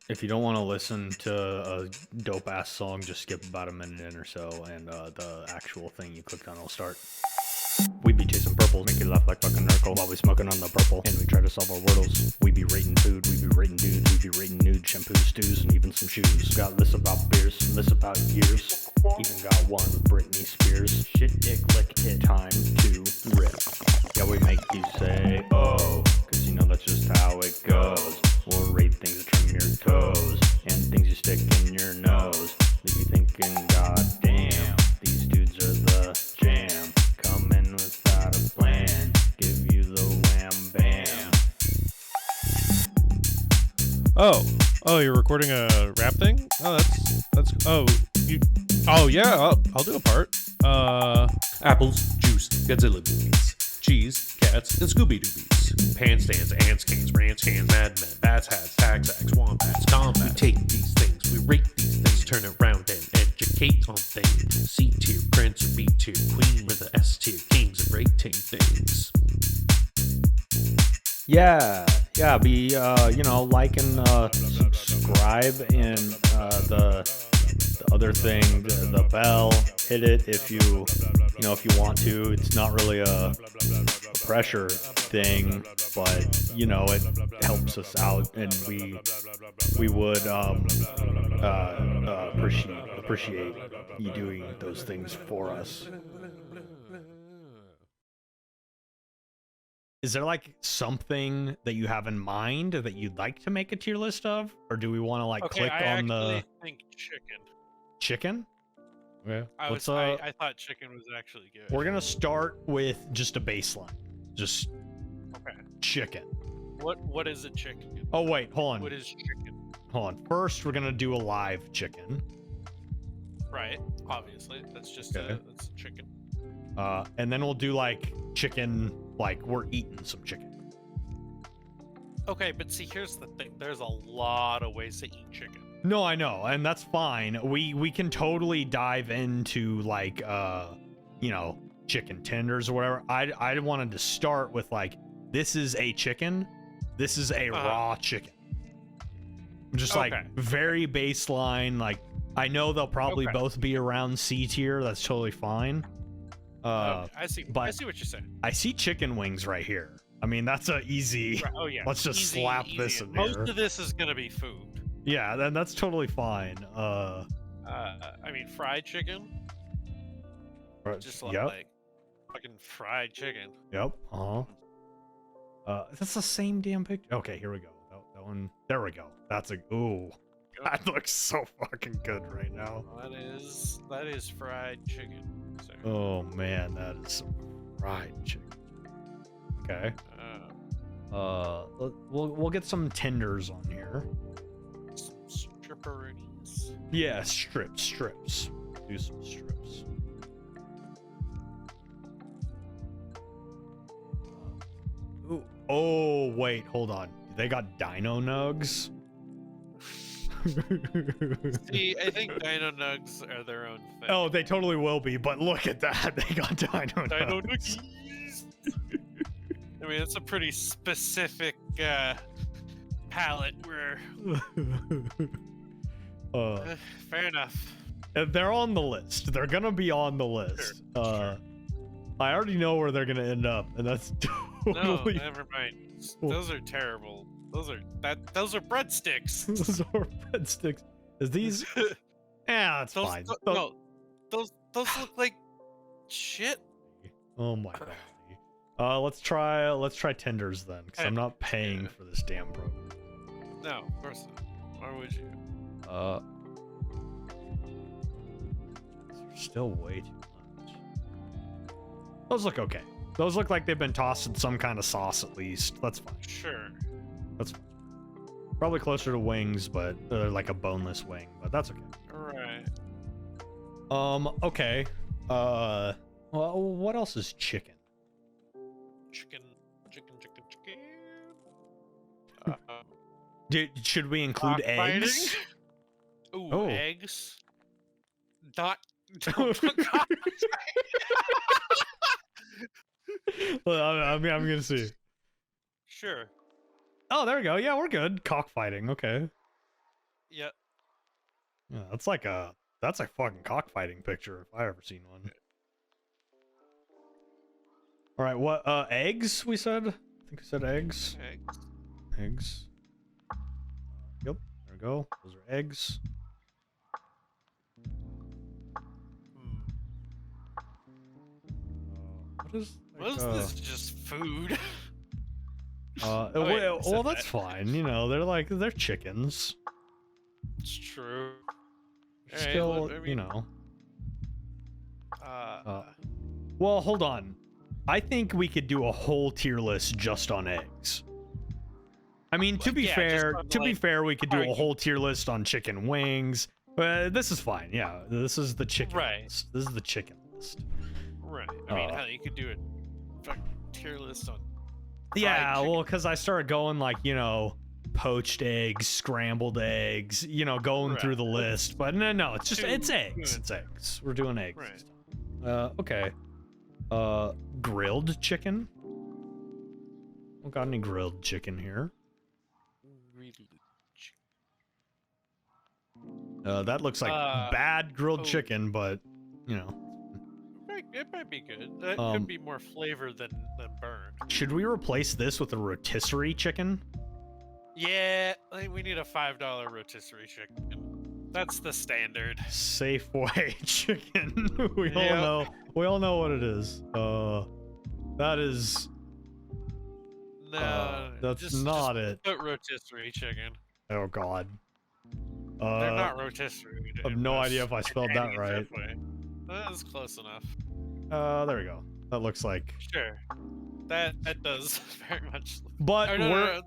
If you don't want to listen to a dope ass song, just skip about a minute in or so, and the actual thing you clicked on will start. We be chasing purples, make you laugh like fucking Urkel while we smoking on the purple, and we try to solve our wordles. We be rating food, we be rating dudes, we be rating nude, shampoo, stews, and even some shoes. Got lists about beers, lists about years, even got one with Britney Spears. Shit, dick, lick it, time to rip. Yeah, we make you say, oh, cause you know that's just how it goes. We'll rate things that trim your toes, and things you stick in your nose. Leave you thinking, god damn, these dudes are the jam. Come in without a plan, give you the wham bam. Oh, you're recording a rap thing? Oh, yeah, I'll do a part. Apples, juice, Godzilla movies, cheese, cats, and Scooby Doobies, pan stands, ants, cans, ranch cans, madmen, bats, hats, tax acts, wombats, combat. We take these things, we rate these things, turn it around and educate on things. C tier, prince, or B tier, queen, we're the S tier, kings of rating things. Yeah, be like and subscribe, and the other thing, the bell, hit it if you want to. It's not really a pressure thing, but it helps us out, and we would appreciate you doing those things for us. Is there like something that you have in mind that you'd like to make a tier list of, or do we want to click on the I think chicken? Yeah. I thought chicken was actually good. We're gonna start with just a baseline, just chicken. What is a chicken? Oh wait, hold on. What is chicken? Hold on. First, we're gonna do a live chicken. Right, obviously that's just that's a chicken. And then we'll do like chicken, like we're eating some chicken. Okay, but see, here's the thing. There's a lot of ways to eat chicken. No, I know, and that's fine. We can totally dive into like chicken tenders or whatever. I wanted to start with like, this is a chicken, this is a raw chicken. Just like very baseline. Like, I know they'll probably both be around C tier. That's totally fine. I see what you're saying. I see chicken wings right here. I mean, that's a easy. Right. Oh yeah. Let's just slap this in Most here. of this is gonna be food. Yeah, then that's totally fine. I mean, fried chicken. Just like fucking fried chicken. Yep. That's the same damn picture. Okay, here we go. That one. There we go. That's a. Ooh. That looks so fucking good right now. That is fried chicken. So. Oh man, that is some fried chicken. Okay. We'll get some tenders on here. Some stripperoonies. Yeah, strips. Do some strips. Ooh. Oh wait, hold on. They got dino nugs. See, I think dino nugs are their own thing. Oh, they totally will be, but look at that. They got dino nugs. I mean, it's a pretty specific palette where... fair enough. They're on the list. They're gonna be on the list. Sure. I already know where they're gonna end up, and that's totally... No, never mind. Those are terrible. Those are breadsticks. Those are breadsticks. Is these? Yeah, that's fine. No, those look like shit. Oh my god. Let's try tenders then, because I'm not paying for this damn program. No, of course not. Why would you? They're still way too much. Those look okay. Those look like they've been tossed in some kind of sauce at least. That's fine. Sure. That's fine. Probably closer to wings, but like a boneless wing, but that's okay. All right. Okay. Well, what else is chicken? Chicken. Should we include eggs? Ooh, eggs. Don't Well, I'm gonna see. Sure. Oh, there we go. Yeah, we're good. Cockfighting. Okay. Yeah. Yeah, that's a fucking cockfighting picture if I ever seen one. All right, what eggs we said? I think we said eggs. Eggs. Eggs. Yep, there we go. Those are eggs. What is What is this? Just food? well, that's fine. You know, they're chickens. It's true. Still, I mean, you know. Uh, Well, hold on. I think we could do a whole tier list just on eggs. I mean, to be fair, we could do a whole tier list on chicken wings. But this is fine. Yeah, this is the chicken list. This is the chicken list. Right. I mean, hell, you could do a fucking tier list on. Yeah, well, because I started going like, you know, poached eggs, scrambled eggs, you know, going through the list. But no, it's just it's eggs. It's eggs. We're doing eggs. Right. Okay. Grilled chicken. Don't got any grilled chicken here. That looks like bad grilled chicken, but you know. It might be good. That could be more flavor than burn. Should we replace this with a rotisserie chicken? Yeah, I think we need a $5 rotisserie chicken. That's the standard. Safeway chicken. We all know what it is. That is. No, that's not it. Put rotisserie chicken. Oh God. They're not rotisserie. I have no idea if I spelled that right. That's close enough. There we go. That looks like. Sure. That does very much. But we're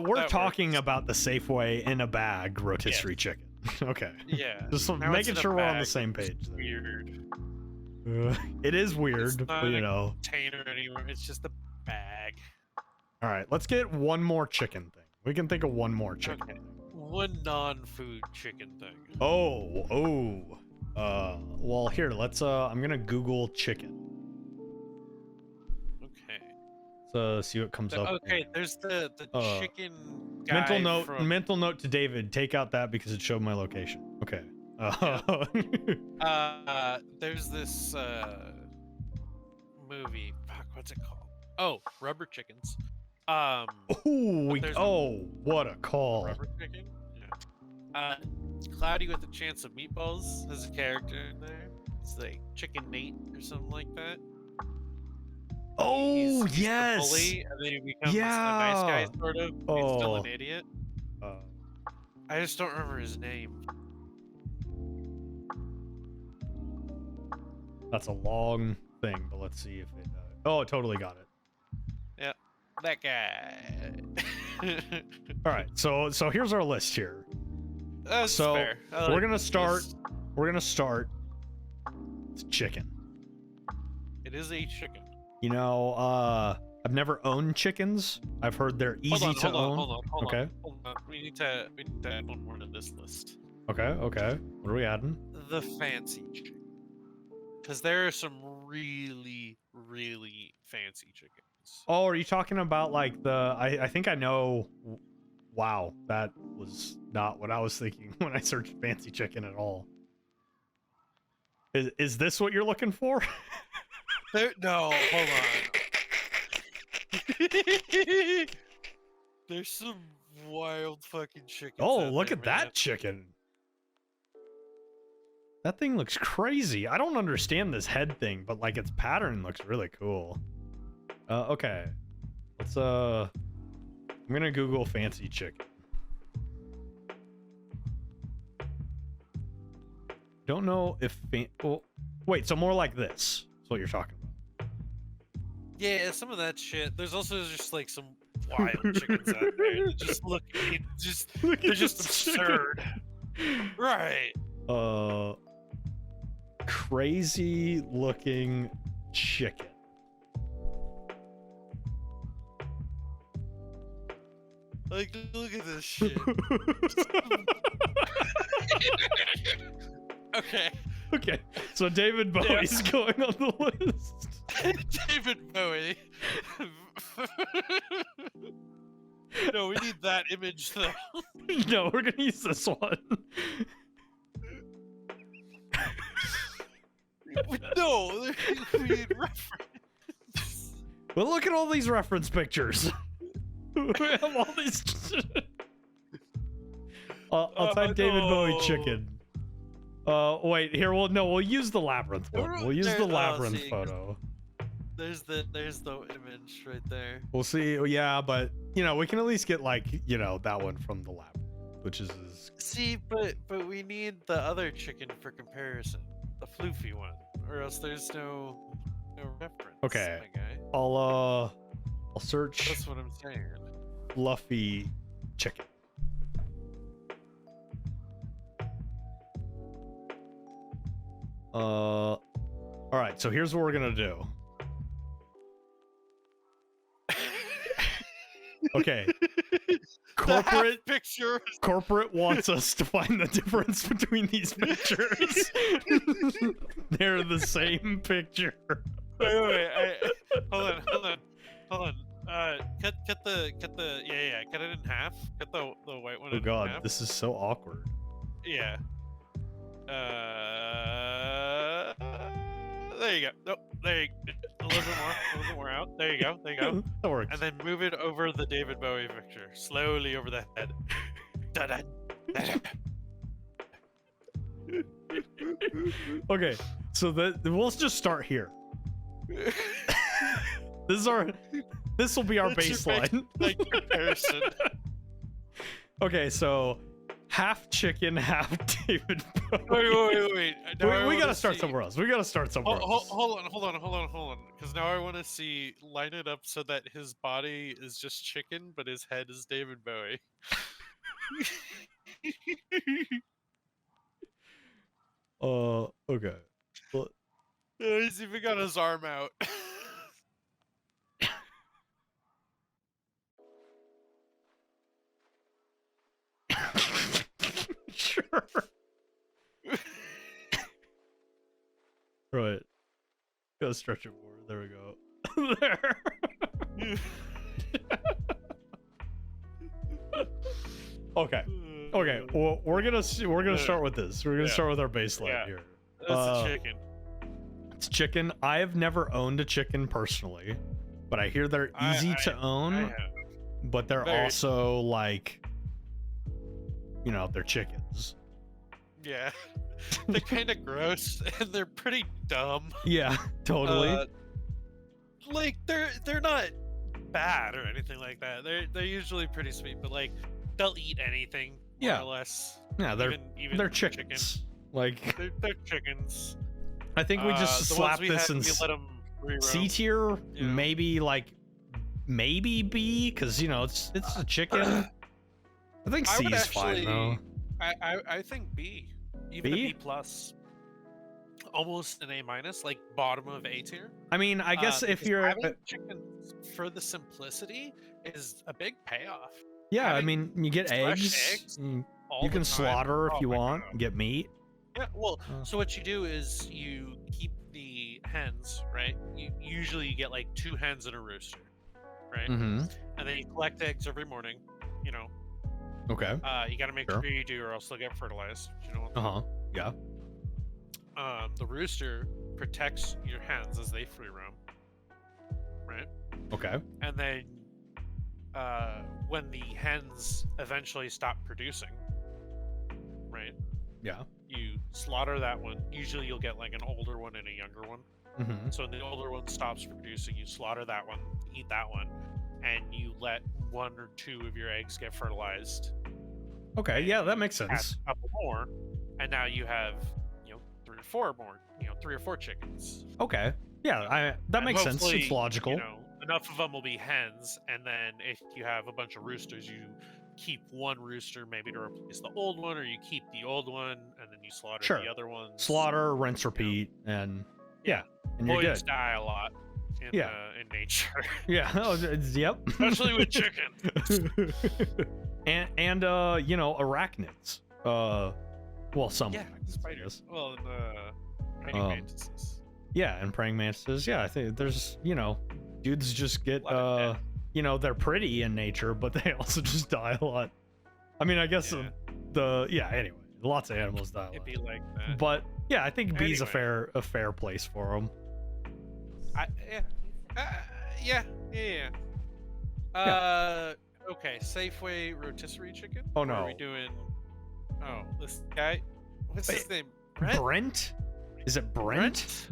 we're talking about the Safeway in a bag rotisserie chicken. Okay. Yeah. Just making sure we're on the same page. Weird. It is weird, It's not but you know. Container anymore. It's just a bag. All right, let's get one more chicken thing. We can think of one more chicken. Okay. One non-food chicken thing. Well, here, let's I'm gonna Google chicken. Okay. So see what comes up. Okay, there's the chicken guy mental note to David, take out that because it showed my location. Okay. There's this movie. Fuck, what's it called? Oh, Rubber Chickens. What a call. Rubber chicken? Yeah. Cloudy with a Chance of Meatballs has a character in there. It's like Chicken Nate or something like that. Oh, he's yes. The bully, and then he becomes a nice guy, sort of. He's still an idiot. I just don't remember his name. That's a long thing, but let's see if it. Oh, totally got it. Yeah, that guy. All right, so here's our list here. That's so fair. we're gonna start. We're gonna start. It's chicken. It is a chicken. You know, I've never owned chickens. I've heard they're easy to own. Hold Okay. on. We need to add one more to this list. Okay. What are we adding? The fancy chicken. Because there are some really, really fancy chickens. Oh, are you talking about like the? I think I know. Wow, that was not what I was thinking when I searched fancy chicken at all. Is this what you're looking for? No, hold on. There's some wild fucking chickens. Oh, look at that chicken. That thing looks crazy. I don't understand this head thing, but like its pattern looks really cool. Okay. Let's I'm gonna Google fancy chicken. Don't know if wait, so more like this is what you're talking about. Yeah, some of that shit. There's also just like some wild chickens out there. They're just absurd. Right. Crazy looking chicken. Like, look at this shit. Okay. So David Bowie's going on the list. David Bowie. No, we need that image though. No, we're gonna use this one. No, we need reference. Well, look at all these reference pictures. We have all these. I'll type David Bowie chicken. Wait, here. We'll use the labyrinth one. We'll use the labyrinth photo. There's the image right there. We'll see. Yeah, but we can at least get that one from the lab, which is. See, but we need the other chicken for comparison, the floofy one, or else there's no reference. Okay. My guy. I'll search. That's what I'm saying. Fluffy chicken. All right. So here's what we're gonna do. Okay. Corporate wants us to find the difference between these pictures. They're the same picture. Wait. Hold on. Cut it in half. Cut the white one. Oh in god, half. this is so awkward. Yeah. There you go. Nope. There you go. A little bit more out. There you go. That works. And then move it over the David Bowie picture. Slowly over the head. Da-da. Okay, so we'll just start here. This will be our baseline. Like comparison. Okay, so half chicken, half David Bowie. Wait. We gotta start somewhere else. Hold on. Because now I want to see line it up so that his body is just chicken, but his head is David Bowie. Okay. Well, He's even got his arm out. sure. Right. Gotta stretch it more. There we go. There. Okay. Well, we're gonna start with this. We're gonna start with our baseline here. That's the chicken. It's chicken. I have never owned a chicken personally, but I hear they're easy to own. But they're also like, they're chickens. Yeah. They're kind of gross and they're pretty dumb. Yeah, totally. Like they're not bad or anything like that. They're usually pretty sweet, but like they'll eat anything more or less. Yeah, they're chickens. Chicken. Like they're chickens. I think we just slap this in let them C tier, maybe B, because it's a chicken. I think C is fine though. I think B, even a B plus, almost an A minus, like bottom of A tier. I mean, I guess if you're having chickens for the simplicity is a big payoff. Yeah, I mean, you get eggs. You can slaughter if you want, get meat. Yeah, well, so what you do is you keep the hens, right? Usually you get like 2 hens and a rooster, right? Mm-hmm. And then you collect eggs every morning, Okay. You gotta make sure you do or else they'll get fertilized. Yeah. The rooster protects your hens as they free roam, right? Okay. And then when the hens eventually stop producing, right? Yeah. You slaughter that one. Usually you'll get like an older one and a younger one. Mm-hmm. So when the older one stops producing, you slaughter that one, eat that one, and you let 1 or 2 of your eggs get fertilized. Okay, yeah, that makes sense. Add a couple more, and now you have 3 or 4 more, 3 or 4 chickens. Okay, yeah, that makes sense. It's logical. Enough of them will be hens, and then if you have a bunch of roosters, you keep 1 rooster maybe to replace the old one, or you keep the old one and then you slaughter the other ones. Slaughter, rinse, repeat, and and you're Boys good. die a lot in nature. Yeah. Yep. Especially with chicken. and arachnids. Well, some spiders. Well, praying mantises. Yeah, and praying mantises. Yeah, I think there's dudes just get you know, they're pretty in nature, but they also just die a lot. I mean, I guess anyway, lots of animals die a It'd lot. be like that. But yeah, I think B's Anyway. a fair place for them. Yeah. Okay, Safeway rotisserie chicken? Oh, Or no. are we doing... Oh, this guy... What's his name? Brent? Is it Brent?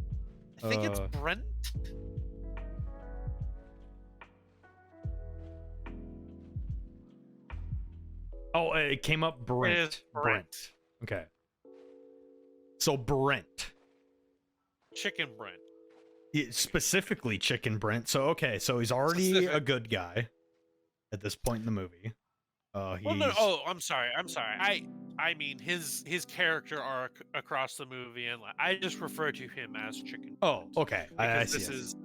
I think it's Brent. Oh, it came up Brent. It is Brent. Okay. So Brent. Chicken Brent. Specifically Chicken Brent. So okay, so he's already a good guy at this point in the movie. Well, no, I'm sorry. I mean his character arc across the movie, and I just refer to him as Chicken. Oh, okay. I see. This is,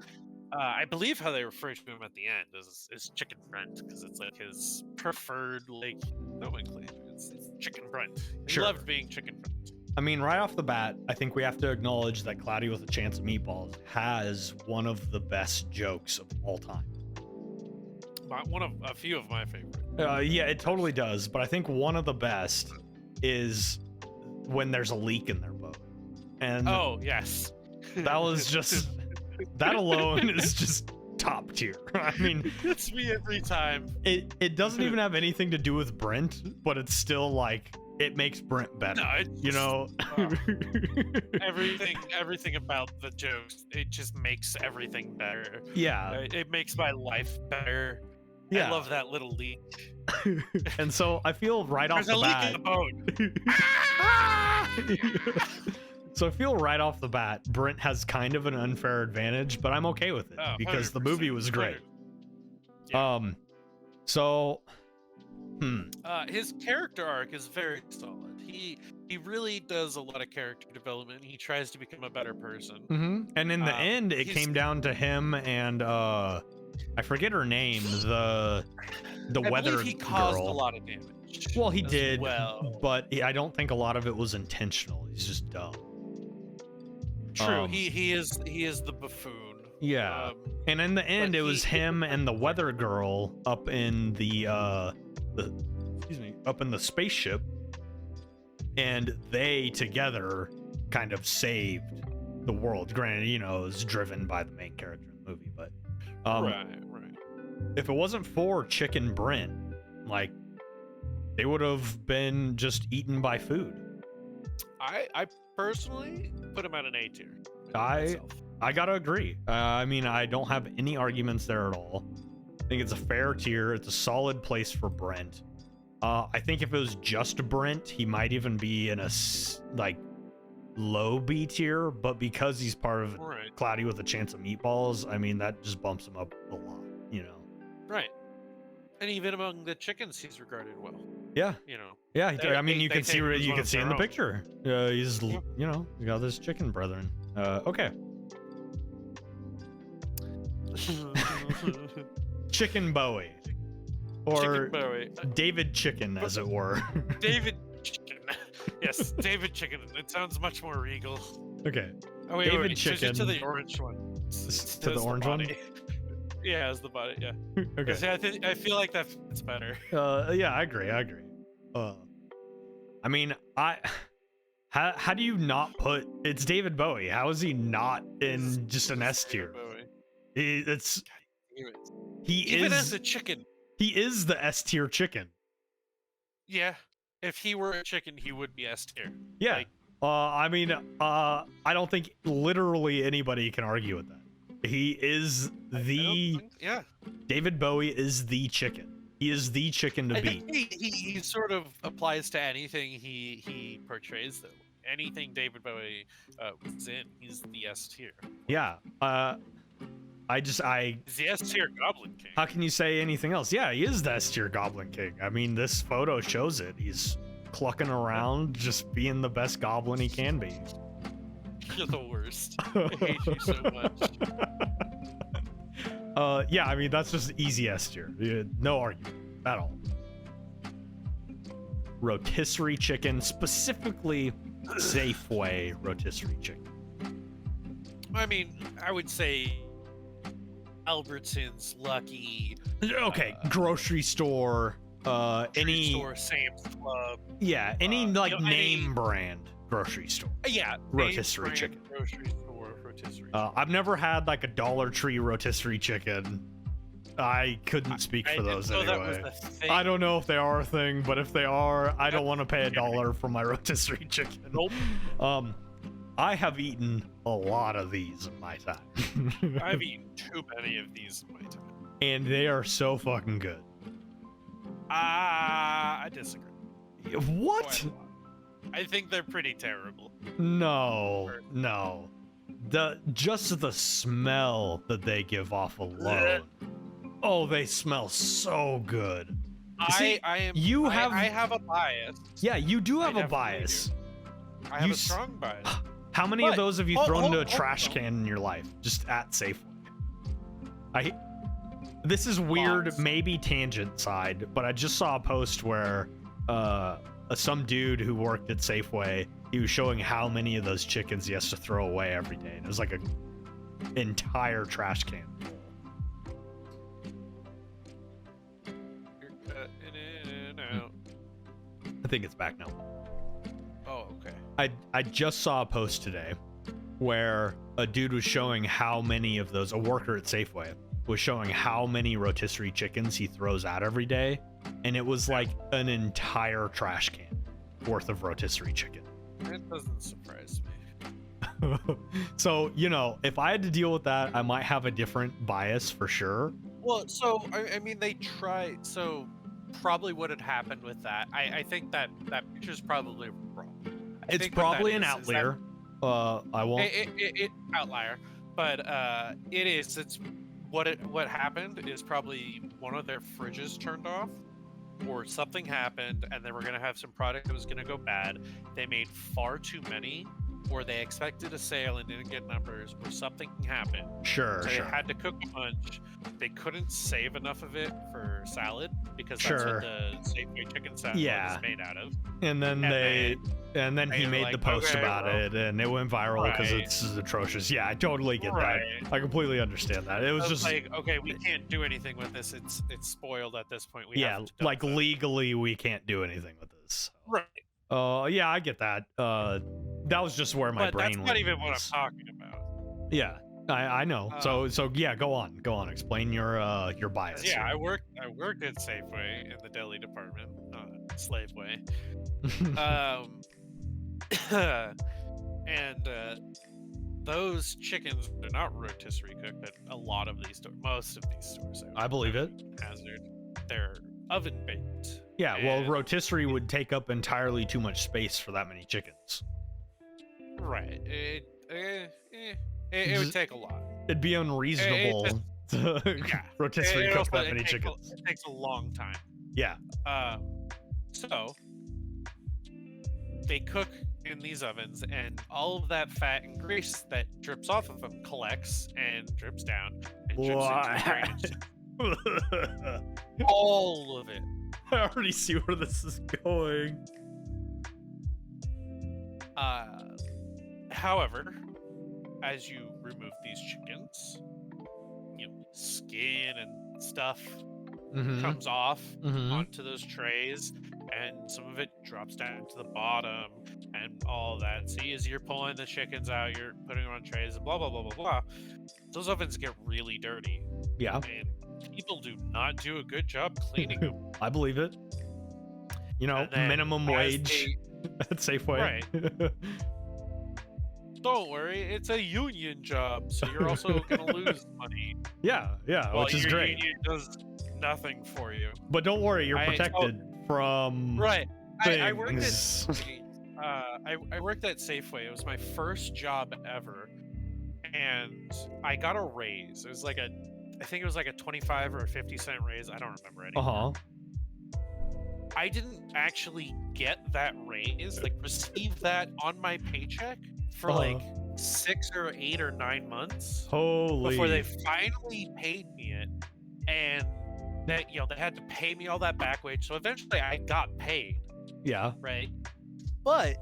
I believe how they refer to him at the end is Chicken Brent, because it's like his preferred like nomenclature. It's Chicken Brent. He Sure. loved being Chicken Brent. I mean, right off the bat, I think we have to acknowledge that Cloudy with a Chance of Meatballs has one of the best jokes of all time. One of a few of my favorites. Yeah, it totally does. But I think one of the best is when there's a leak in their boat. And Oh yes, that was just, that alone is just top tier. I mean, it's me every time. it doesn't even have anything to do with Brent, but it's still like, it makes Brent better. No, it's You know? everything about the jokes, it just makes everything better. Yeah. It makes my life better. Yeah. I love that little leak. And so I feel right off There's the a bat. leak in the boat. So I feel right off the bat, Brent has kind of an unfair advantage, but I'm okay with it Oh, because the movie 100%. was great. Yeah. So, His character arc is very solid. He really does a lot of character development. He tries to become a better person. and in the end, it he's- came down to him and I forget her name, the I weather believe he caused girl. a lot of damage. Well, he as did, well. but I don't think a lot of it was intentional. He's just dumb. True. He is the buffoon. Yeah. And in the end, but it was him and the weather girl up in the up in the spaceship, and they together kind of saved the world. Granted, you know, it was driven by the main character in the movie, but Right. if it wasn't for Chicken Brent, like, they would have been just eaten by food. I personally put him at an A tier. I gotta agree. I mean, I don't have any arguments there at all. I think it's a fair tier. It's a solid place for Brent. I think if it was just Brent, he might even be in a like low B tier, but because he's part of Right. Cloudy with a Chance of Meatballs, I mean, that just bumps him up a lot, you know. Right. And even among the chickens, he's regarded well. Yeah, You know. yeah. They- I mean, they- you they can see take him as you one can of see in their the own. picture. He's Yeah. you know, he got his chicken brethren. Okay, Chicken Bowie, or Chicken Bowie. David Chicken, as it were. David Chicken. Yes, David Chicken. It sounds much more regal. Okay, Oh wait, David wait, switch it to Chicken. the orange one. to the As orange one. body. Yeah, as the body. Yeah. Okay. See, I feel like that fits better. Yeah, I agree. I mean, how do you not put? It's David Bowie. How is he not in just an S tier? Bowie. It's Damn it. he Even as is a chicken. he is the S tier chicken. Yeah. If he were a chicken, he would be S tier. Yeah. Like, I mean, I don't think literally anybody can argue with that. He is yeah. David Bowie is the chicken. He is the chicken to I beat. think he sort of applies to anything he portrays, though. Anything David Bowie was in, he's the S tier. Yeah. He's the S tier Goblin King. How can you say anything else? Yeah, he is the S tier Goblin King. I mean, this photo shows it. He's clucking around, just being the best goblin he can be. You're the worst. I hate you so much. Yeah, I mean, that's just easy S tier. Yeah, no argument at all. Rotisserie chicken, specifically Safeway rotisserie chicken. I mean, I would say Albertsons, Lucky, Okay, grocery store, any store, Sam's Club. any like you know, name brand grocery store. Yeah, Rotisserie brand chicken. Grocery store, rotisserie. I've never had like a Dollar Tree rotisserie chicken. I couldn't speak for those didn't know anyway. That was the thing. I don't know if they are a thing, but if they are, I don't want to pay $1 for my rotisserie chicken. Nope. I have eaten a lot of these in my time. I've eaten too many of these in my time. And they are so fucking good. I disagree. What? Quite a lot. I think they're pretty terrible. No. Just the smell that they give off alone. Oh, they smell so good. See, I have a bias. Yeah, you do have a definitely bias. I have a strong bias. How many of But- those have you oh, thrown into oh, a trash can in your life? Just at Safeway. This is weird, Lots. maybe tangent side, but I just saw a post where some dude who worked at Safeway, he was showing how many of those chickens he has to throw away every day. And it was like an entire trash can. You're cutting in and out. I think it's back now. Oh, okay. I just saw a post today where a dude was showing how many of those, a worker at Safeway was showing how many rotisserie chickens he throws out every day, and it was like an entire trash can worth of rotisserie chicken. That doesn't surprise me. So, you know, if I had to deal with that, I might have a different bias for sure. Well, so I mean, they try. So probably what had happened with that, I think that picture's probably wrong. It's probably an outlier. I won't. It outlier, but it's what happened is probably one of their fridges turned off, or something happened, and they were gonna have some product that was gonna go bad. They made far too many, or they expected a sale and didn't get numbers, or something happened. Sure, So sure. they had to cook a bunch. They couldn't save enough of it for salad because that's Sure. what the Safeway chicken salad Yeah. is made out of. And then And he they were made the like, post "Okay, about well." it, and it went viral because Right. it's atrocious. Yeah, I totally get Right. that. I completely understand that. It was I was just like, okay, we can't do anything with this. It's spoiled at this point. We yeah, have to like dump it. legally we can't do anything with this. Right. Yeah, I get that. That was just where my But brain that's went. not even what I'm talking about. Yeah, I know. So yeah, go on. Explain your bias. Yeah, I worked at Safeway in the deli department, slave way. And those chickens are not rotisserie cooked at a lot of these stores. Most of these stores, I believe it. hazard. They're oven baked. Yeah, well, And- rotisserie would take up entirely too much space for that many chickens. Right. It would take a lot. It'd be unreasonable to yeah. rotisserie It cook also- that it many takes a- chickens. It takes a long time. Yeah. So they cook in these ovens, and all of that fat and grease that drips off of them collects and drips down and drips into the drainage. All of it. I already see where this is going. However, as you remove these chickens, skin and stuff comes off onto those trays, and some of it drops down to the bottom and all that. See, as you're pulling the chickens out, you're putting them on trays and blah blah blah blah blah. Those ovens get really dirty, Yeah, and people do not do a good job cleaning them. I believe it. You know, And then minimum as wage at Safeway. Right. Don't worry, it's a union job, so you're also gonna lose money. yeah, Well, which is your great. union does nothing for you. But don't worry, you're I- protected from Right. I worked at things. I worked at Safeway. It was my first job ever, and I got a raise. It was like I think it was like a 25 or a 50-cent raise. I don't remember anymore. I didn't actually get that raise, like receive that on my paycheck for like 6 or 8 or 9 months Holy. before they finally paid me it, and that they had to pay me all that back wage. So eventually I got paid. Yeah. Right. But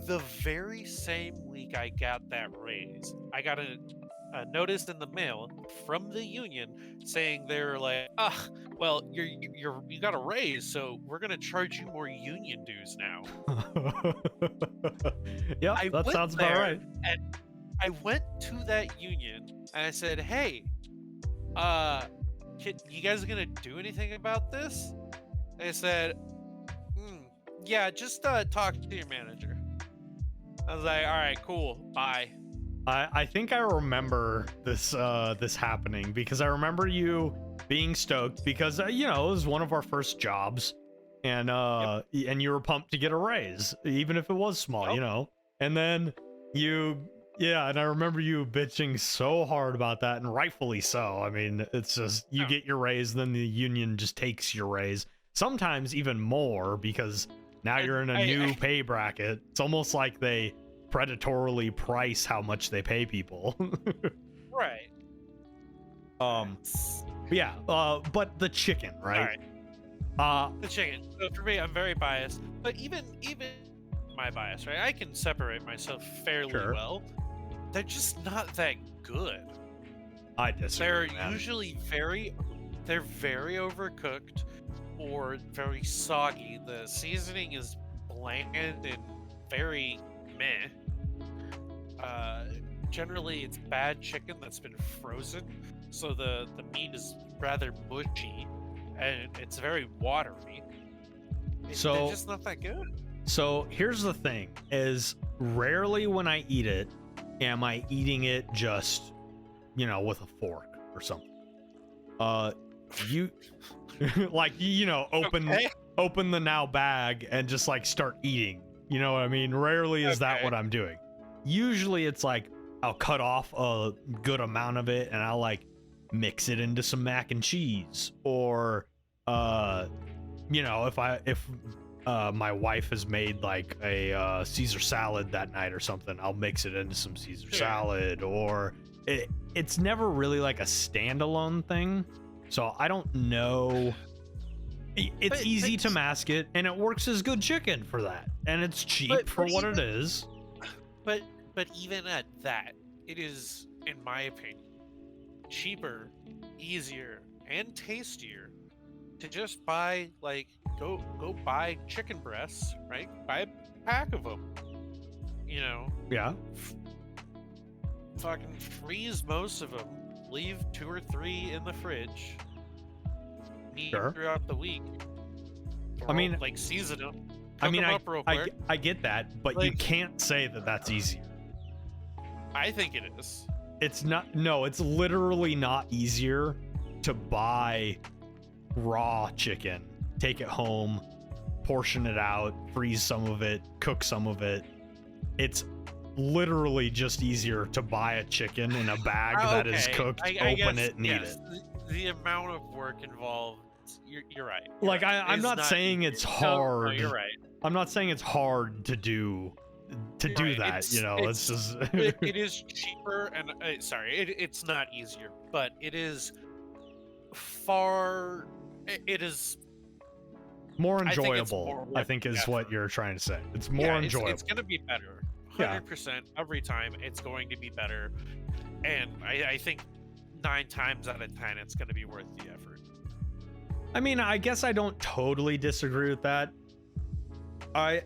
the very same week I got that raise, I got a notice in the mail from the union saying they're like, well, you got a raise, so we're gonna charge you more union dues now. Yeah, that sounds about right. And I went to that union and I said, hey, you guys gonna do anything about this? They said, yeah, just talk to your manager. I was like, all right, cool, bye. I think I remember this this happening because I remember you being stoked because you know, it was one of our first jobs, and and you were pumped to get a raise even if it was small, you know. And then and I remember you bitching so hard about that, and rightfully so. I mean, it's just you get your raise, then the union just takes your raise, sometimes even more, because now you're in a new pay bracket. It's almost like they predatorily price how much they pay people. Right. But the chicken, right? The chicken. So for me, I'm very biased, but even my bias, right? I can separate myself fairly well. They're just not that good. I disagree. They're usually very overcooked or very soggy. The seasoning is bland and very meh. Generally, it's bad chicken that's been frozen, so the meat is rather mushy, and it's very watery. They're just not that good. So here's the thing: is rarely when I eat it, am I eating it just, you know, with a fork or something. You like, you know, open the now bag and just like start eating. You know what I mean? Rarely is that what I'm doing. Usually it's like I'll cut off a good amount of it and I'll like mix it into some mac and cheese, or you know, if my wife has made like a Caesar salad that night or something, I'll mix it into some Caesar salad. Or it's never really like a standalone thing, so I don't know. It's easy to mask it, and it works as good chicken for that, and it's cheap for what it is. But even at that, it is, in my opinion, cheaper, easier, and tastier to just buy, like, go buy chicken breasts, right? Buy a pack of them, you know. Yeah. Fucking freeze most of them. Leave 2 or 3 in the fridge. Eat throughout the week. I mean, like, season them. I mean, I get that, but like, you can't say that that's easier. I think it is. It's not. No, it's literally not easier to buy raw chicken, take it home, portion it out, freeze some of it, cook some of it. It's literally just easier to buy a chicken in a bag that is cooked, open it, and eat it. The amount of work involved, you're right. Like, I'm not saying it's hard. No, you're right. I'm not saying it's hard to do that, you know. It's just it is cheaper, and it's not easier, but it is more enjoyable, I think is what you're trying to say. It's more enjoyable. It's going to be better. 100% every time it's going to be better, and I think 9 times out of 10 it's going to be worth the effort. I mean, I guess I don't totally disagree with that. I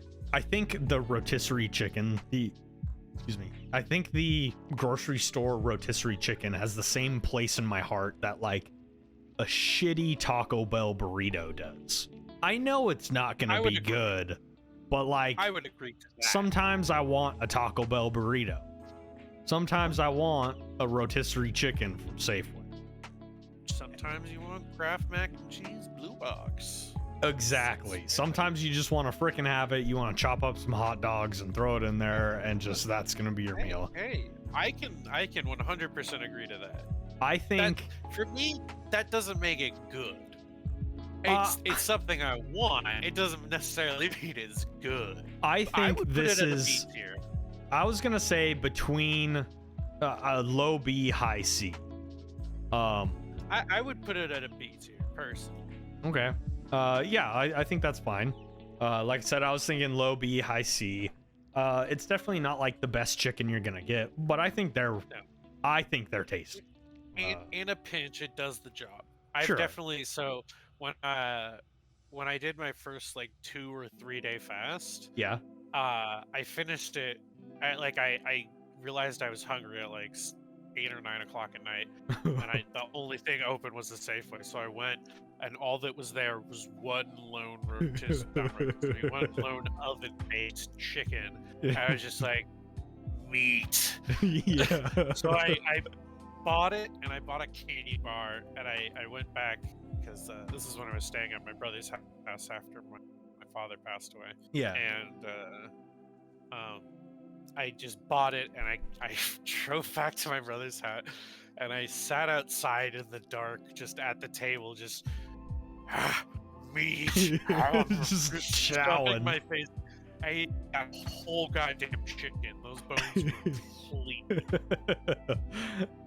think the rotisserie chicken, I think the grocery store rotisserie chicken has the same place in my heart that like a shitty Taco Bell burrito does. I know it's not going to be good, but like, I would agree to that. Sometimes I want a Taco Bell burrito. Sometimes I want a rotisserie chicken from Safeway. Sometimes you want Kraft mac and cheese blue box. Exactly. Sometimes you just want to frickin' have it. You want to chop up some hot dogs and throw it in there, and just that's gonna be your meal. Hey, I can 100% agree to that. I think for me, that doesn't make it good. It's something I want. It doesn't necessarily mean it's good. I think this is. I was gonna say between a low B, high C. I would put it at a B tier, personally. Okay. Yeah, I think that's fine. Like I said, I was thinking low B, high C. It's definitely not like the best chicken you're gonna get, but I think they're I think they're tasty. In a pinch, it does the job. I've Sure. definitely when I did my first like 2 or 3 day fast, Yeah. I finished it. I realized I was hungry at like 8 or 9 o'clock at night, and the only thing open was the Safeway. So I went, and all that was there was one lone one lone oven-baked chicken. I was just like, meat. Yeah. So I bought it, and I bought a candy bar, and I went back because this is when I was staying at my brother's house after my father passed away. Yeah. And I just bought it, and I drove back to my brother's house, and I sat outside in the dark, just at the table, just meat, Just stuffing chowing. my face. I ate that whole goddamn chicken. Those bones were complete.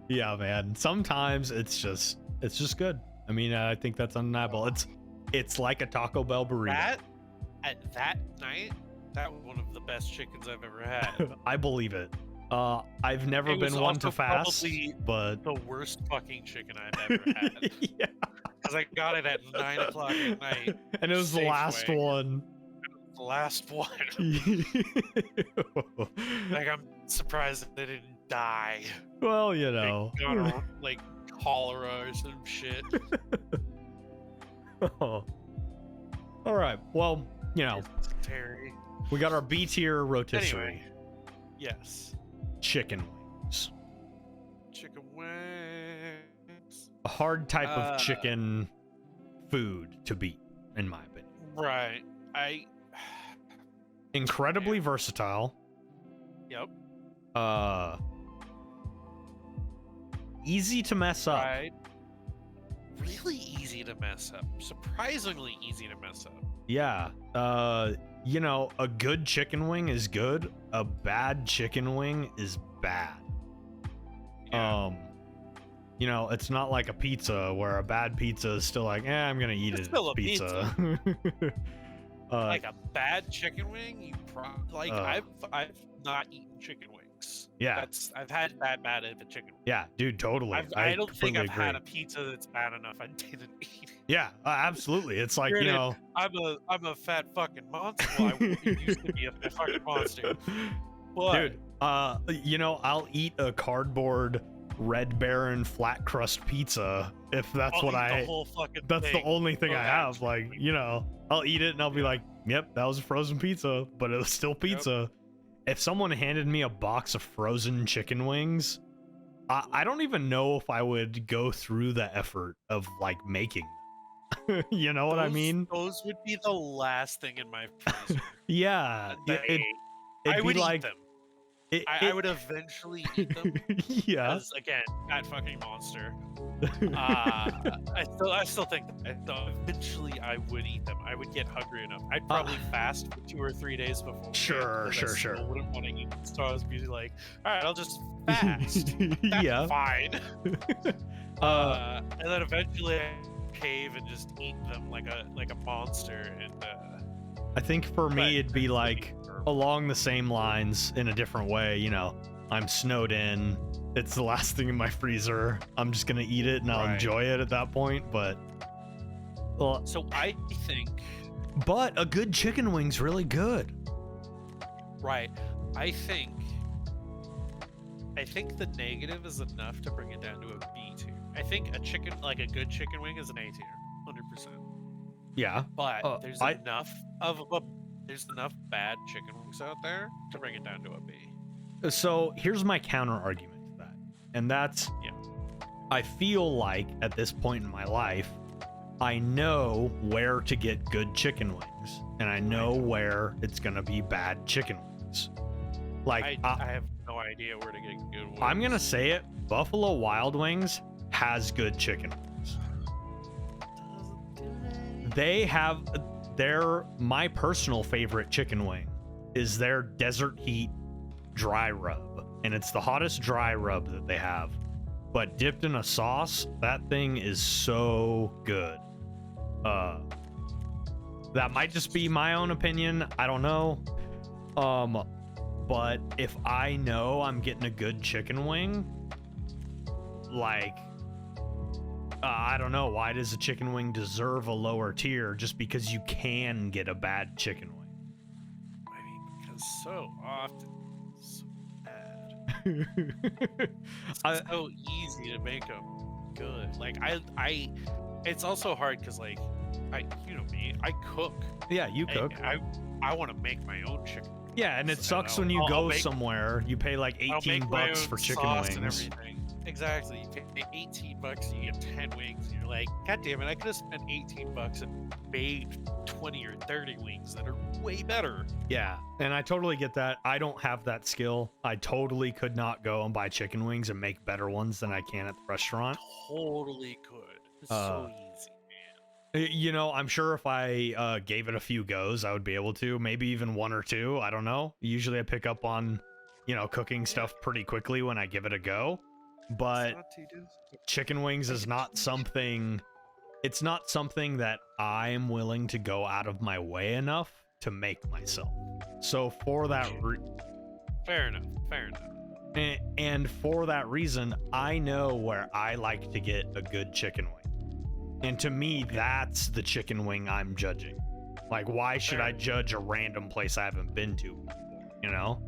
Yeah, man. Sometimes it's just good. I mean, I think that's undeniable. It's like a Taco Bell burrito. That night, that was one of the best chickens I've ever had. I believe it. I've never been one to fast, but the worst fucking chicken I've ever had. Yeah. Because I got it at 9 o'clock at night. And it was the last Safeway. one. The last one. Like, I'm surprised that they didn't die. Well, you know. They got like cholera or some shit. Oh. All right. Well, you know, Terry. we got our B tier rotisserie. Anyway, yes. Chicken wings. Chicken wings. A hard type of chicken food to beat, in my opinion. Right. Incredibly versatile. Yep. Easy to mess up. Right. Really easy to mess up. Surprisingly easy to mess up. Yeah. You know, a good chicken wing is good. A bad chicken wing is bad. Yeah. You know, it's not like a pizza where a bad pizza is still like, I'm gonna eat It's it. still a Pizza. Like a bad chicken wing, you probably I've not eaten chicken wings. Yeah. I've had that bad of a chicken wing. Yeah, dude, totally. I don't think I've completely had a agree. pizza that's bad enough I didn't eat it. Yeah, absolutely. It's like, you Granted, know, I'm a fat fucking monster. Well, I used to be a fat fucking monster. But dude, you know, I'll eat a cardboard Red Baron flat crust pizza if that's I'll what eat the whole fucking that's the thing only thing of I that have. chicken Like, wing. you know, I'll eat it and I'll be like, yep, that was a frozen pizza, but it was still pizza. If someone handed me a box of frozen chicken wings, I don't even know if I would go through the effort of like making them. You know what I mean? Those would be the last thing in my freezer. Yeah. I It'd would be like eat them. I would eventually eat them. Yeah. Because, again, that fucking monster. I still think that eventually I would eat them. I would get hungry enough. I'd probably fast for 2 or 3 days before. Sure. I wouldn't want to eat them. So I was be like, all right, I'll just fast. That's Yeah. fine. And then eventually I cave and just eat them like a monster. And I think for me but it'd be it's like along the same lines in a different way. You know, I'm snowed in. It's the last thing in my freezer. I'm just gonna eat it and I'll Right. enjoy it at that point. But, well, So I think, but a good chicken wing's really good. right, I think the negative is enough to bring it down to a B tier. I think a good chicken wing is an A tier, 100%. Yeah. But there's I- enough bad chicken wings out there to bring it down to a B. So here's my counter argument to that, and that's, Yeah. I feel like at this point in my life, I know where to get good chicken wings, and I know where it's gonna be bad chicken wings. Like, I have no idea where to get good wings. I'm gonna say it, Buffalo Wild Wings has good chicken wings. They have my personal favorite chicken wing is their Desert Heat dry rub, and it's the hottest dry rub that they have, but dipped in a sauce, that thing is so good. That might just be my own opinion, I don't know. But if I know I'm getting a good chicken wing, like, I don't know, why does a chicken wing deserve a lower tier just because you can get a bad chicken wing? I mean, because so often it's so bad. It's so easy to make them good. Like it's also hard because like you know me, I cook. Yeah, you cook. I want to make my own chicken. Yeah, and it sucks when you go somewhere, you pay like $18 for chicken wings. And everything. Exactly. You pay $18, you get 10 wings, and you're like, God damn it, I could have spent $18 and made 20 or 30 wings that are way better. Yeah, and I totally get that. I don't have that skill. I totally could not go and buy chicken wings and make better ones than I can at the restaurant. Totally could. It's so easy. You know, I'm sure if I gave it a few goes, I would be able to. Maybe even one or two. I don't know. Usually I pick up on, you know, cooking stuff pretty quickly when I give it a go. But chicken wings is not something... It's not something that I'm willing to go out of my way enough to make myself. So for that... Fair enough. Fair enough. And for that reason, I know where I like to get a good chicken wing. And to me, that's the chicken wing I'm judging. Like, why should I judge a random place I haven't been to before, you know?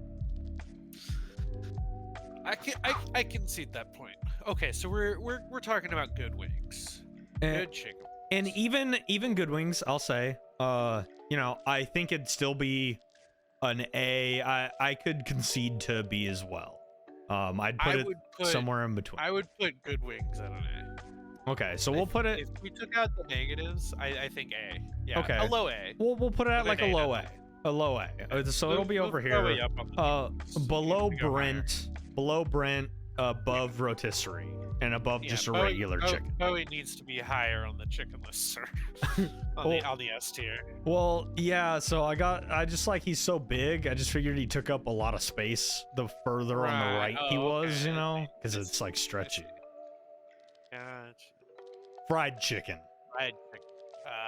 I can see that point. Okay, so we're talking about good wings. Good chicken wings. And even good wings, I'll say, you know, I think it'd still be an A. I could concede to B as well. I'd put it somewhere in between. I would put good wings at an A. Okay, so we'll put it... If we took out the negatives, I think A. Yeah, okay. A low A. We'll put it at like a low A. A low A. So it'll be over here. Below Brent, above rotisserie, and above just a regular chicken. Bowie needs to be higher on the chicken list, sir. on the S tier. Well, yeah, so I just like, he's so big, I just figured he took up a lot of space the further on the right he was, you know? Because it's like stretchy. Gotcha. Fried chicken.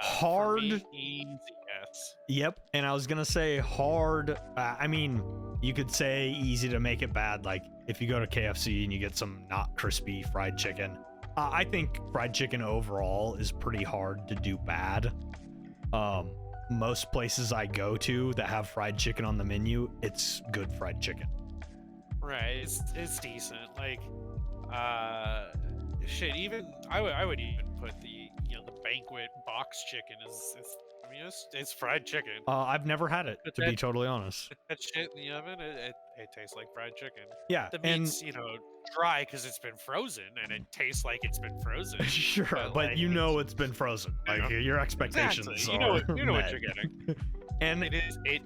Hard. Easy, yes. Yep, and I was gonna say hard. I mean, you could say easy to make it bad. Like if you go to KFC and you get some not crispy fried chicken. I think fried chicken overall is pretty hard to do bad. Most places I go to that have fried chicken on the menu, it's good fried chicken. Right, it's decent. Like, shit. Even I would even put the banquet box chicken is I mean it's fried chicken. I've never had it, to be totally honest. That shit in the oven, it tastes like fried chicken. Yeah, the meat's dry because it's been frozen, and it tastes like it's been frozen. Sure, but like, it's been frozen. Like your expectations. Exactly. You know what you're getting. And it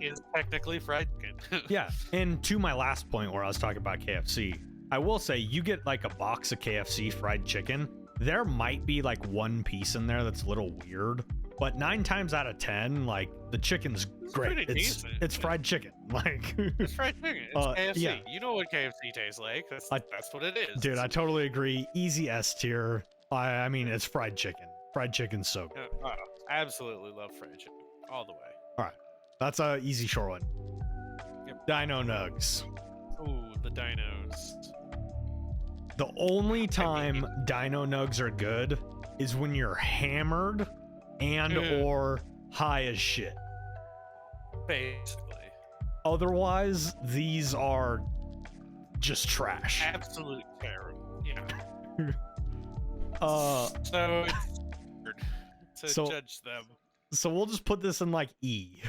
is technically fried chicken. Yeah, and to my last point where I was talking about KFC, I will say you get like a box of KFC fried chicken. There might be like one piece in there that's a little weird, but 9 times out of 10, like the chicken's great. It's fried chicken. Like it's fried chicken. It's KFC. Yeah. You know what KFC tastes like. That's what it is. Dude, I totally agree. Easy S tier. I mean, it's fried chicken. Fried chicken's so good. Absolutely love fried chicken all the way. All right, that's a easy short one. Yep. Dino nugs. Ooh, the dinos. The only time dino nugs are good is when you're hammered and or high as shit. Basically. Otherwise, these are just trash. Absolute terrible. Yeah. So it's to judge them. So we'll just put this in like E.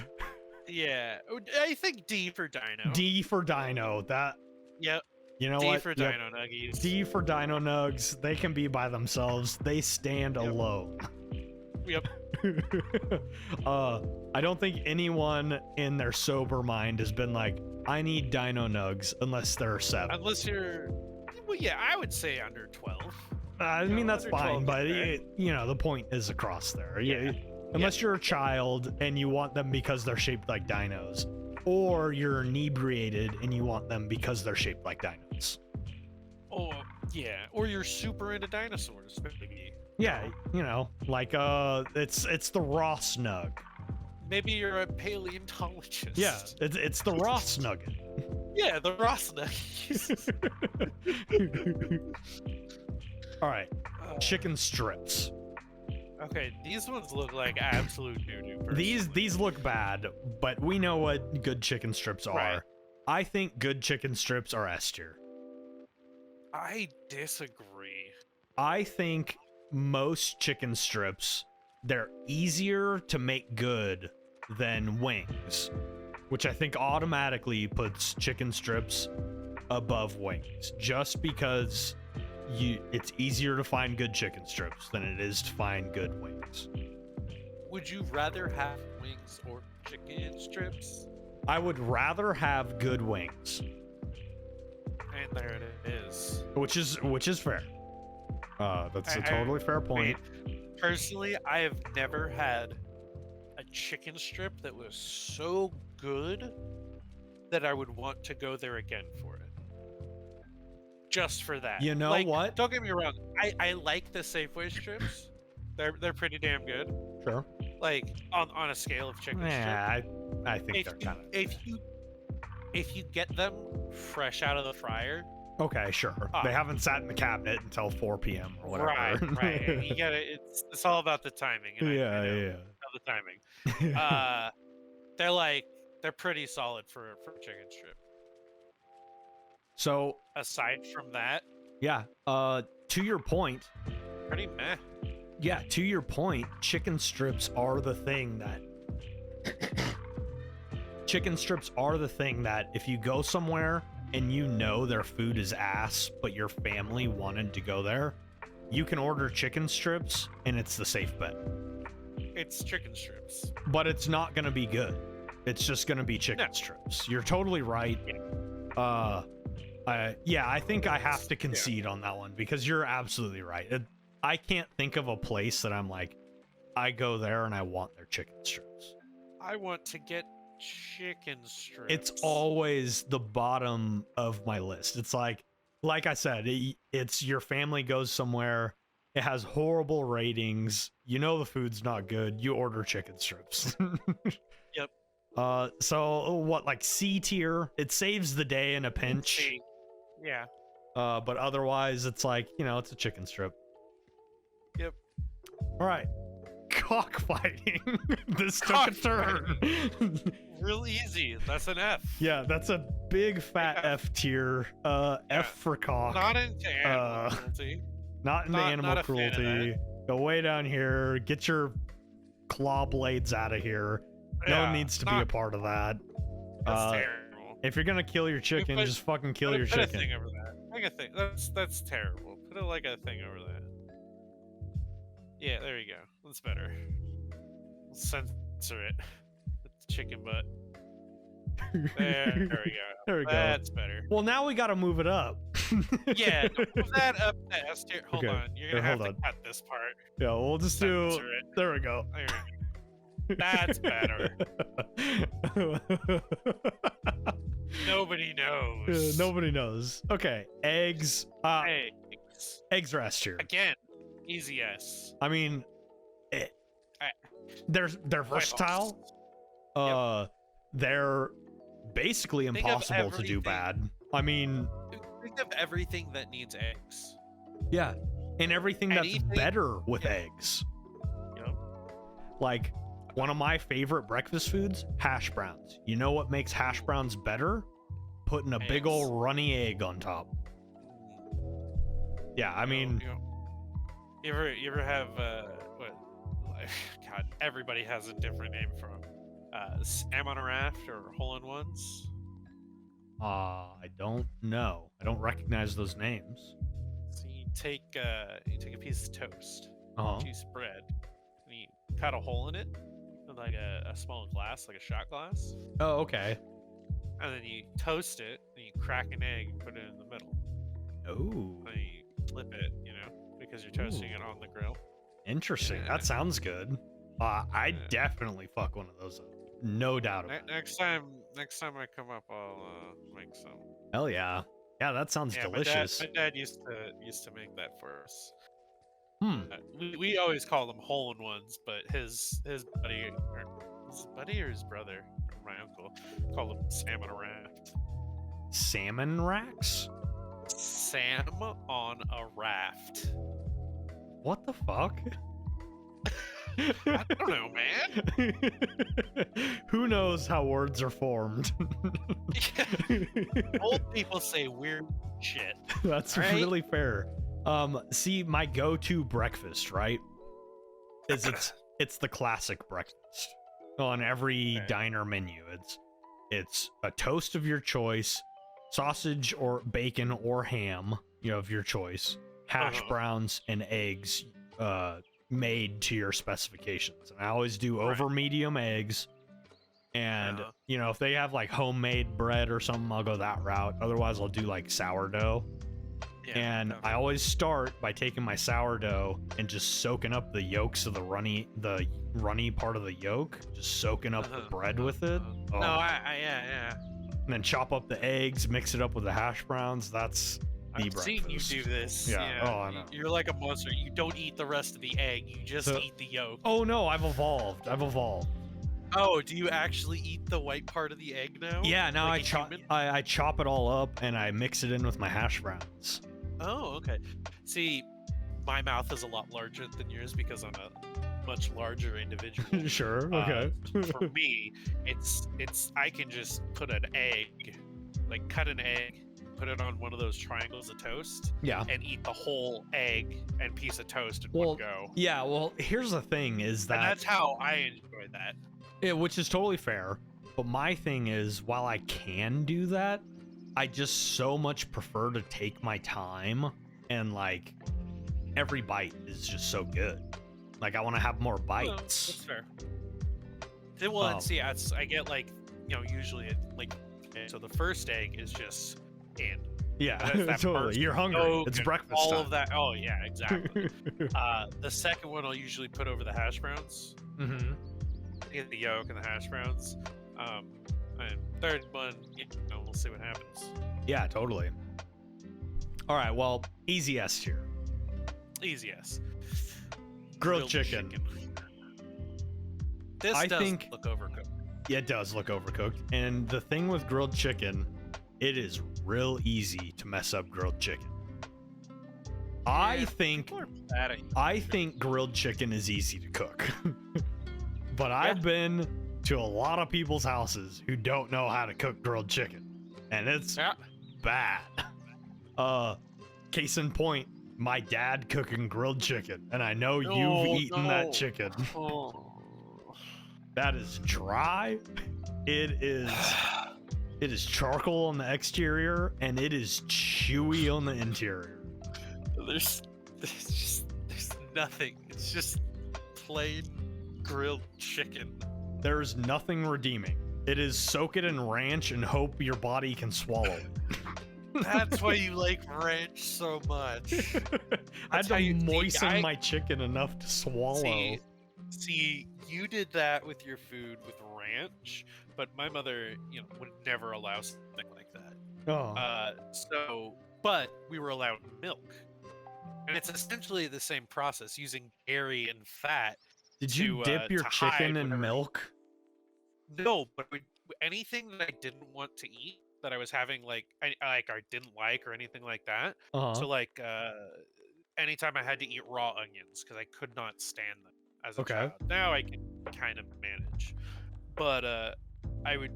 Yeah. I think D for dino. D for dino. That. Yep. You know D what? for Dino Nuggies. D for Dino Nugs. They can be by themselves. They stand alone. Yep. I don't think anyone in their sober mind has been like, I need Dino Nugs, unless they're 7. Unless you're... Well, yeah, I would say under 12. I mean, that's fine, but the point is across there. Yeah. Unless you're a child and you want them because they're shaped like dinos. Or you're inebriated and you want them because they're shaped like dinos. Oh, yeah. Or you're super into dinosaurs, maybe. Yeah, like it's the Ross Nug. Maybe you're a paleontologist. Yeah, it's the Ross Nugget. Yeah, the Ross Nugget. All right, chicken strips. Okay, these ones look like absolute doo-doo. These look bad, but we know what good chicken strips are. Right. I think good chicken strips are S tier. I disagree. I think most chicken strips, they're easier to make good than wings, which I think automatically puts chicken strips above wings, just because it's easier to find good chicken strips than it is to find good wings. Would you rather have wings or chicken strips? I would rather have good wings, And there it is. which is fair. That's a totally fair point. Personally, I have never had a chicken strip that was so good that I would want to go there again for it. Just for that. You know Like, what? Don't get me wrong. I like the Safeway strips. They're pretty damn good. Sure. Like on a scale of chicken strip. Yeah, I think If they're you, kind of. if you get them fresh out of the fryer, Okay, sure. They haven't sat in the cabinet until 4 p.m. or whatever. right. You gotta. It's all about the timing. And I know the timing. They're pretty solid for a chicken strip. So Aside from that, yeah, to your point, pretty meh. yeah, to your point, chicken strips are the thing that if you go somewhere and you know their food is ass, but your family wanted to go there, you can order chicken strips and it's the safe bet. It's chicken strips. But it's not going to be good. It's just going to be chicken strips. You're totally right. I think I have to concede on that one because you're absolutely right. I can't think of a place that I'm like, I go there and I want their chicken strips. I want to get chicken strips. It's always the bottom of my list. It's like I said, it's your family goes somewhere, it has horrible ratings, you know the food's not good, you order chicken strips. Yep. So what, like C tier? It saves the day in a pinch. C. Yeah. But otherwise, it's like, it's a chicken strip. Yep. All right. Cockfighting. This took a turn. Real easy. That's an F. Yeah, that's a big fat F tier. F for cock. Not into animal cruelty. Not into animal not a fan of cruelty. Go way down here. Get your claw blades out of here. No one needs to be a part of that. That's terrible. If you're gonna kill your chicken, just fucking kill your Put a chicken. thing over that. Make a thing. That's terrible. Put a thing over that. Yeah, there you go. That's better. We'll censor it. It's chicken butt. There we go. There we go. That's better. Well, now we gotta move it up. Yeah, move that up to S tier. Hold Okay. on. You're gonna Yeah, have hold to cut this part. Yeah, we'll just do. Censor it. There we go. There we go. That's better. Nobody knows. Nobody knows. Okay, eggs. Eggs. Eggs are S tier. Again, easy S. I mean, they're versatile. They're basically Think of impossible to do everything. bad. I mean, Think of everything that needs eggs. yeah, and everything that's Anything- better with eggs. Yep. Like one of my favorite breakfast foods, hash browns. You know what makes hash browns better? Putting a big Eggs. old runny egg on top. Yeah, I mean, You ever have what? God, everybody has a different name for them. Salmon on a raft or hole-in-ones. I don't know. I don't recognize those names. So you take a piece of toast, Uh-huh. piece of bread, and you cut a hole in it with like a small glass, like a shot glass, Oh, okay. and then you toast it, and you crack an egg and put it in the middle. Oh, And you flip it, because you're toasting it on the grill. interesting. Yeah. That sounds good. I Yeah. definitely fuck one of those up. No doubt about it. Next time I come up, I'll make some. Hell yeah. Yeah, that sounds Yeah, delicious. My dad used to make that for us. We always call them hole-in-ones, but his buddy, or his brother, or my uncle, called them salmon on a raft. Salmon racks? Sam on a raft. What the fuck? I don't know, man. Who knows how words are formed? Old people say weird shit. That's right? really fair. See, my go-to breakfast, right? Is it's the classic breakfast on every diner menu. It's a toast of your choice, sausage or bacon or ham, of your choice, hash browns and eggs, made to your specifications. And I always do over medium eggs. And if they have like homemade bread or something, I'll go that route. Otherwise, I'll do like sourdough. Yeah, And I always start by taking my sourdough and just soaking up the yolks of the runny part of the yolk, just soaking up the bread with it. No, yeah. And then chop up the eggs, mix it up with the hash browns. That's the I've breakfast. seen you do this. Yeah. Oh, I know. You're like a monster. You don't eat the rest of the egg. You just eat the yolk. Oh no, I've evolved. Oh, do you actually eat the white part of the egg now? Yeah, now like I chop it all up and I mix it in with my hash browns. Oh, okay. See, my mouth is a lot larger than yours because I'm a much larger individual. Sure. Okay. For me, it's I can just put an egg, like cut an egg, put it on one of those triangles of toast, and eat the whole egg and piece of toast in one go. Yeah, well, here's the thing is that... And that's how I enjoy that. Yeah, which is totally fair. But my thing is, while I can do that, I just so much prefer to take my time, and like every bite is just so good. Like I want to have more bites. Well, that's fair. Well, and see, I get like, usually so the first egg is just in. Yeah, that totally. You're hungry. It's breakfast all time. of that. Oh yeah, exactly. The second one I'll usually put over the hash browns. Mm-hmm. Get the yolk and the hash browns. And third one, we'll see what happens. Yeah, totally. All right, well, easy S here. Easy S. Grilled chicken. This does look overcooked. Yeah, it does look overcooked. And the thing with grilled chicken, it is real easy to mess up grilled chicken. I think grilled chicken is easy to cook. But I've been to a lot of people's houses who don't know how to cook grilled chicken, and it's bad. Case in point, my dad cooking grilled chicken, and I know you've eaten that chicken. That is dry. It is charcoal on the exterior, and it is chewy on the interior. There's nothing. It's just plain grilled chicken. There's nothing redeeming. It is soak it in ranch and hope your body can swallow it. That's why you like ranch so much. I had to moisten my chicken enough to swallow. See, you did that with your food with ranch, but my mother, would never allow something like that. Oh. But we were allowed milk. And it's essentially the same process, using dairy and fat. Did you dip your chicken in milk? No, but anything that I didn't want to eat, that I was having I didn't like or anything like that. So anytime I had to eat raw onions because I could not stand them as a child. Now I can kind of manage, but I would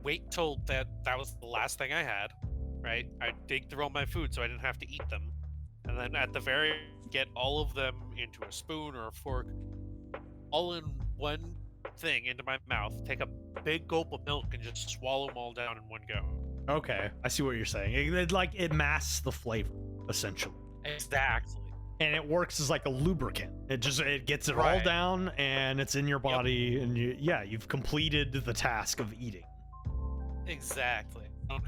wait till that was the last thing I had. Right, I'd dig through all my food so I didn't have to eat them, and then at the very get all of them into a spoon or a fork, all in one thing into my mouth, take a big gulp of milk and just swallow them all down in one go. Okay, I see what you're saying. It masks the flavor, essentially. Exactly. And it works as like a lubricant. It gets it all down, and it's in your body, and you've completed the task of eating. Exactly. You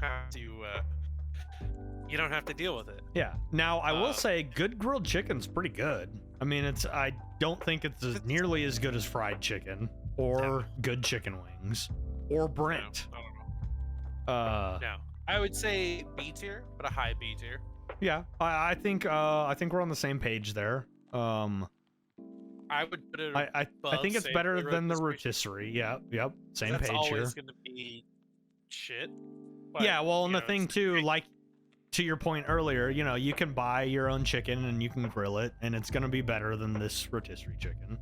don't have to deal with it. Yeah. Now, I will say, good grilled chicken's pretty good. I mean, I don't think it's nearly as good as fried chicken, or good chicken wings, or Brent. No, I don't know. No, I would say B tier, but a high B tier. Yeah, I think we're on the same page there. I would put it. I think it's better than the rotisserie. Yep, same page here. That's always going to be shit. But, yeah, well, and the thing too, like to your point earlier, you know, you can buy your own chicken and you can grill it, and it's gonna be better than this rotisserie chicken.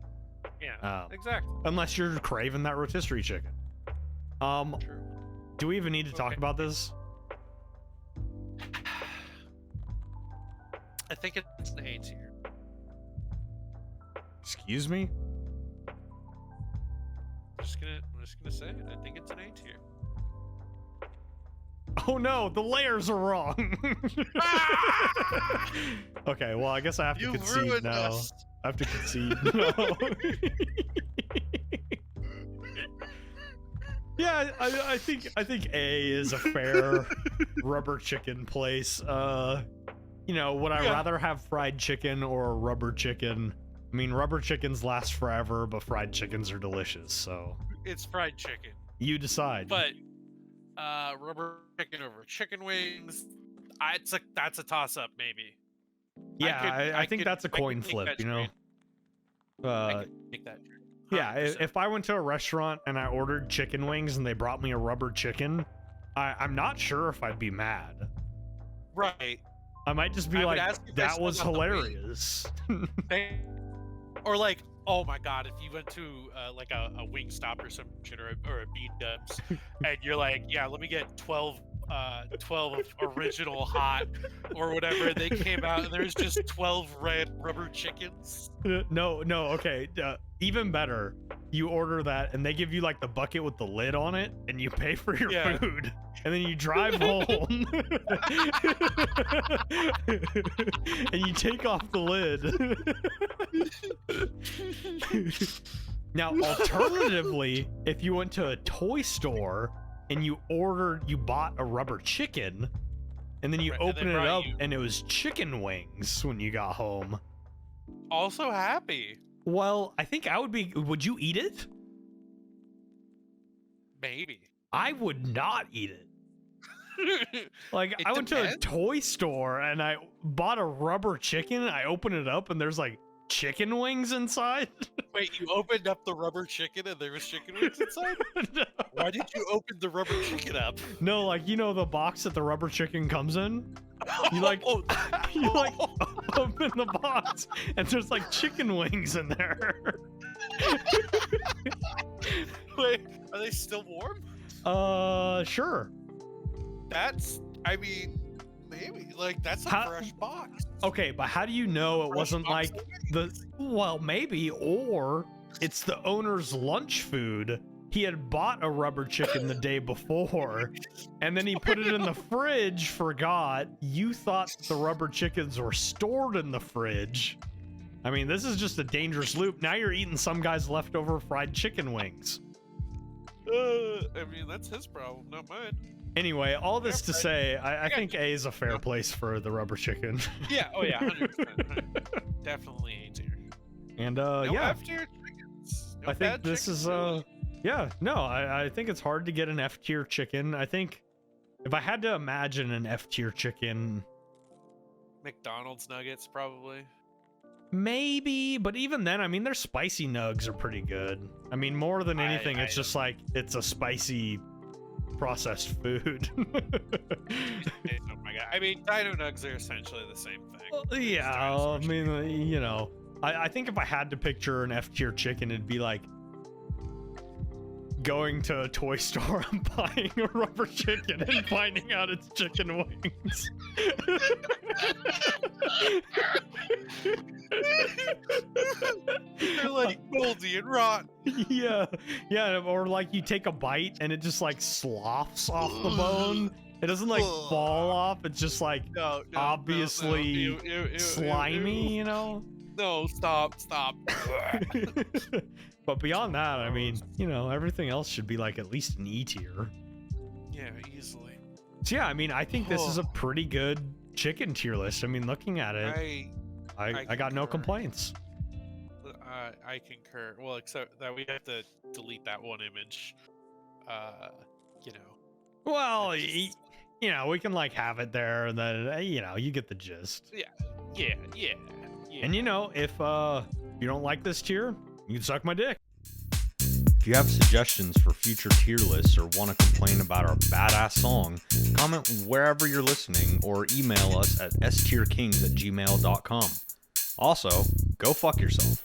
Yeah, exactly. Unless you're craving that rotisserie chicken. True. Do we even need to talk about this? I think it's an A tier. Excuse me? I'm just gonna say it. I think it's an A tier. Oh no, the layers are wrong. Okay, well, I guess I have to concede now. Us. I have to concede. No. Yeah, I think A is a fair rubber chicken place. You know, would I rather have fried chicken or a rubber chicken? I mean, rubber chickens last forever, but fried chickens are delicious, so It's fried chicken. you decide. But rubber chicken over chicken wings, that's a toss-up, maybe. yeah, I think that's a coin flip, you know? I could make that trade. Yeah, 100%. if I went to a restaurant and I ordered chicken wings and they brought me a rubber chicken, I'm not sure if I'd be mad. Right. I might just be I would like, ask if I that still was got the wing." hilarious. Or like, oh my god, if you went to like a Wingstop or some shit, or a Bean Dubs, and you're like, yeah, let me get 12 original hot or whatever, they came out and there's just 12 red rubber chickens. No, okay. Even better, you order that and they give you like the bucket with the lid on it and you pay for your food. And then you drive home and you take off the lid. Now, alternatively, if you went to a toy store and you bought a rubber chicken, and then you Right, and open they it brought up you- and it was chicken wings when you got home. Also happy. Well, I think I would be. Would you eat it? Maybe. I would not eat it. Like, It I went to a depends. toy store and I bought a rubber chicken. I open it up and there's like chicken wings inside. Wait, you opened up the rubber chicken and there was chicken wings inside? Why did you open the rubber chicken up? No, like, you know the box that the rubber chicken comes in? You like, Oh, you like open the box and there's like chicken wings in there. wait, are they still warm? Sure. I mean, maybe. Like, that's a How- fresh box. Okay, but how do you know it Fresh wasn't box like of well, maybe, or it's the owner's lunch food. He had bought a rubber chicken the day before, and then he put it in the fridge, forgot. You thought the rubber chickens were stored in the fridge. I mean, this is just a dangerous loop. Now you're eating some guy's leftover fried chicken wings. I mean, that's his problem, not mine. Anyway, all this to Okay. say, I think A is a fair place for the rubber chicken. Yeah, oh yeah, 100%. Definitely A tier. And No yeah, F tier chickens. No I think bad this chickens, is really. yeah, no, I think it's hard to get an F tier chicken. I think if I had to imagine an F tier chicken, McDonald's nuggets, probably. maybe, but even then, I mean, their spicy nugs are pretty good. I mean, more than anything, I it's just like it's a spicy processed food. Oh my god. I mean, Dino Nugs are essentially the same thing. Well, They're just yeah, I dinosaurs. mean, you know, I think if I had to picture an F tier chicken, it'd be like going to a toy store and buying a rubber chicken and finding out it's chicken wings. They're like moldy and rotten. Yeah, or like you take a bite and it just like sloughs off the bone. It doesn't like fall off. It's just like No, obviously Ew, ew, ew, ew, slimy, ew. you know. No, stop. But beyond that, I mean, you know, everything else should be like at least an E tier. Yeah, easily. So yeah, I mean, I think this is a pretty good chicken tier list. I mean, looking at it, I got no concur. complaints. I concur. Well, except that we have to delete that one image. You know. Well, It's- you know, we can like have it there, and then you know, you get the gist. Yeah. And you know, if you don't like this tier, you can suck my dick. you have suggestions for future tier lists or want to complain about our badass song, comment wherever you're listening or email us at stierkings@gmail.com. Also, go fuck yourself.